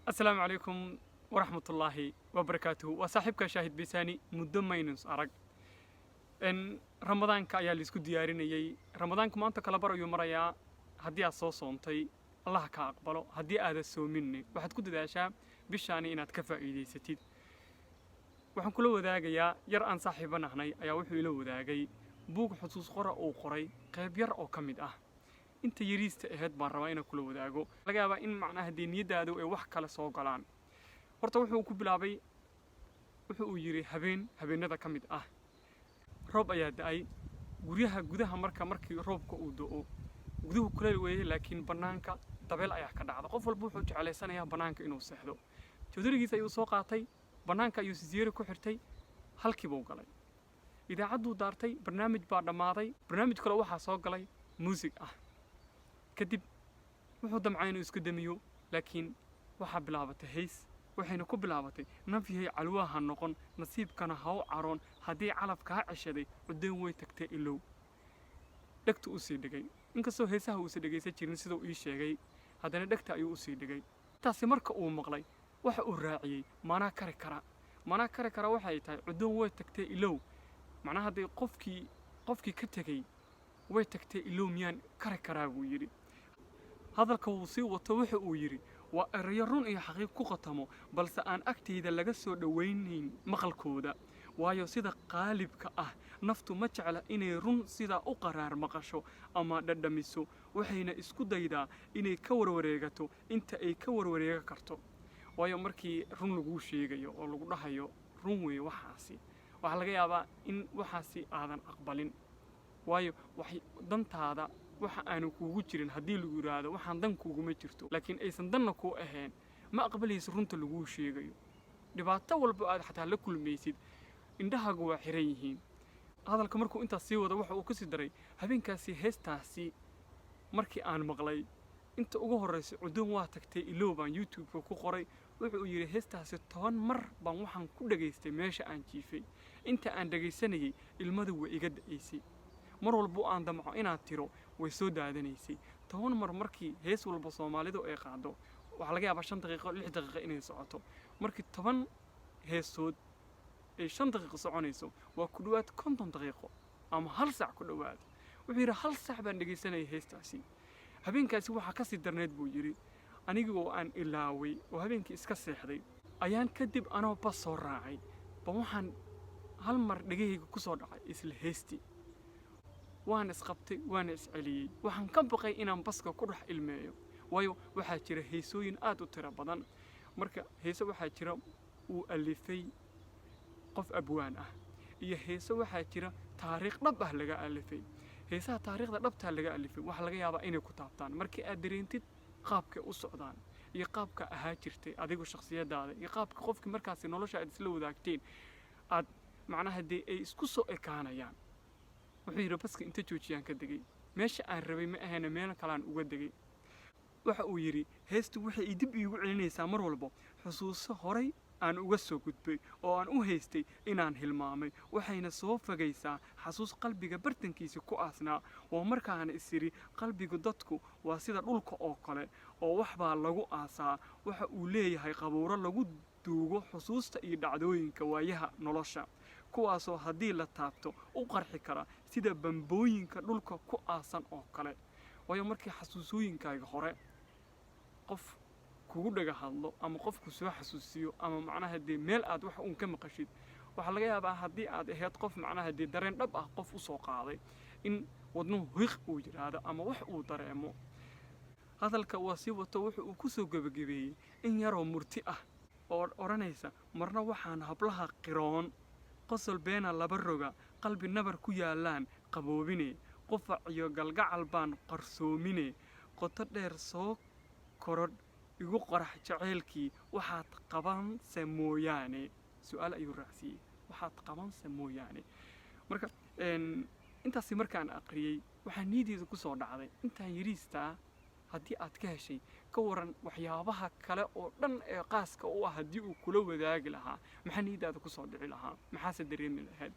السلام عليكم ورحمة الله وبركاته وصاحبك شاهد بيساني مدمينس أرق إن رمضان كأيا لسكو ديارين يي رمضان كمان تكلبر يوم ريا هدي أصوصونتي الله كأقبله هدي هذا السو مني واحد كود داشا بشاني إن أتكفى إيدي ستيد waxaan kula wadaagayaa yar aan saaxiibana ahnay ayaa wuxuu ila wadaagay buug xusuus qora oo qoray qayb yar oo kamid ah inta yariista ahayd baan rabaa inaan kula wadaago laga yaabaa in macnaha diiniyadaadu ay wax kale soo galaan horta wuxuu ku bilaabay wuxuu uu yiri habeenada kamid ah roob ayaa da'ay guryaha gudaha markii roobka uu da'o guduhu kuleel weeyay laakiin banaanka dabeel ayaa ka dhacda qof walba wuxuu jecelaysanayaa banaanka inuu seexdo jodorigiisa ayuu soo qaatay banaanka ayuu siziyeeri ku xirtay halkii buu galay idaacaddu daartay barnaamij baa dhamaaday barnaamij kale waxa soo galay muusig ah kadib wuxuu damcay inuu isku damiyo laakiin waxa bilaabatay hees waxayna ku bilaabatay nafyay calwaaha noqon nasiibkana ha u caroon haddii calafka ha ceshaday cudeen way tagtay ilow dhegtu u sii dhigay inkastoo heesaha uu dhegaysan jirin sida uu ii sheegay haddana dhegta ayuu u sii dhigay taasi marka uu maqlay waxa uu raaciyay maana kari kara waxay tahay cudun way tagtay ilow macnaha haday qofkii ka tagay way tagtay ilow miyaan kari karaa buu yiri hadalka uu sii wato waxa uu yiri waa erayo run iyo xaqiiq ku qatamo balse aan agteeda laga soo dhaweynayn maqalkooda waayo sida qaalibka ah naftu ma jecla inay run sida u qaraar maqasho ama dhadhamiso waxayna isku daydaa inay ka warwareegato inta ay ka warwareega karto waayo markii run lagu sheegayo oo lagu dhahayo run weey waxaasi waxa laga yaabaa in waxaasi aadan aqbalin waayo waxay dantaada waxa aanu kuugu jirin haddii lagu yiraahdo waxaan dan kuuguma jirto laakiin aysan danna ku ahayn ma aqbalayso runta lagu sheegayo dhibaato walba aad xataa la kulmaysid indhahaagu waa xiran yihiin hadalka markuu intaas sii wada waxa uu ku sii daray habeenkaasi heestaasi markii aan maqlay inta ugu horeysay cudun waa tagtay ilow baan YouTube-ka ku qoray wuxuu yiri heestaasi 10 mar baan waxaan ku dhageystay meesha aan jiifay inta aan dhageysanayay ilmadu way iga da'aysay mar walba aan damco inaan tiro way soo daadanaysay 10 mar markii hees walba Soomaalidu ay qaado waxa laga yaabaa 5 daqiiqo 6 daqiiqo inay socoto markii 10 heesood ay 5 daqiiqo soconayso waa ku dhawaad 50 daqiiqo ama hal saac ku dhawaad wuxuu yiri hal saac baan dhageysanayay heestaasi habeenkaasi waxa ka sii darneed buu yiri anigoo aan ilaaway oo habeenkii iska seexday ayaan kadib anoo bas soo raacay waxaan hal mar dhagayga ku soo dhacay isla heesti waan isqabtay waan isceliyay waxaan ka baqay inaan baska ku dhex ilmeeyo waayo waxa jira heesooyin aad u tiro badan marka heeso waxa jira uu alifay qof abwaan ah iyo heeso waxa jira taariikh dhab ah laga alifay heesaha taariikhda dhabta laga alifay waxa laga yaabaa inay ku taabtaan markii aad dareentid qaabka u socdaan iyo qaabka ahaa jirtay adigu shakhsiyadaada iyo qaabka qofkii markaas nolosha aad isla wadaagteen aad macnaha ay isku soo ekaanayaan wuxuu yiri baska inta joojiyaan ka dagay meesha aan rabay ma ahayna meel kale aan uga dagay waxa uu yiri heestu waxay dib iigu celinaysaa mar walba xusuuso horay aan uga soo gudbay oo aan u haystay inaan hilmaamay waxayna soo fogaysaa xasuus qalbiga bartankiisa ku aasnaa oo markaan isiri qalbiga dadku waa sida dhulka oo kale oo wax baa lagu aasaa waxa uu leeyahay qabuuro lagu duugo xusuusta iyo dhacdooyinka waayaha nolosha kuwaasoo haddii la taabto u qarxi kara sida bambooyinka dhulka ku aasan oo kale waayo markii xasuusooyinkaaga hore qof kugu dhaga hadlo ama qofku soo xasuusiyo ama macnaha meel aad wax uun ka maqashid waxa laga yaabaa haddii aad ahayd qof macnaha dareen dhab ah qof u soo qaaday in wadnuhu hiiq uu yiraahdo ama wax uu dareemo hadalka waa si wato wuxuu ku soo gabagabeeyay in yaroo murti ah oo oranaysa marna waxaan hablaha qiroon qosol beena laba roga qalbi nabar ku yaalaan qaboobine qofac iyo galgacal baan qarsoomine qoto dheer soo korodh igu qarax jaceelkii waxaad qaban samooyaane su'aal ayuu raaciyay waxaad qaban samooyaane marka intaas markaan aqriyay waxaan niyadeedu ku soo dhacday intaan yiriista haddii aad ka heshay ka waran waxyaabaha kale oo dhan ee qaaska u ah haddii uu kula wadaagi lahaa maxaa niyadaada ku soo dhici lahaa maxaase dareemi lahayd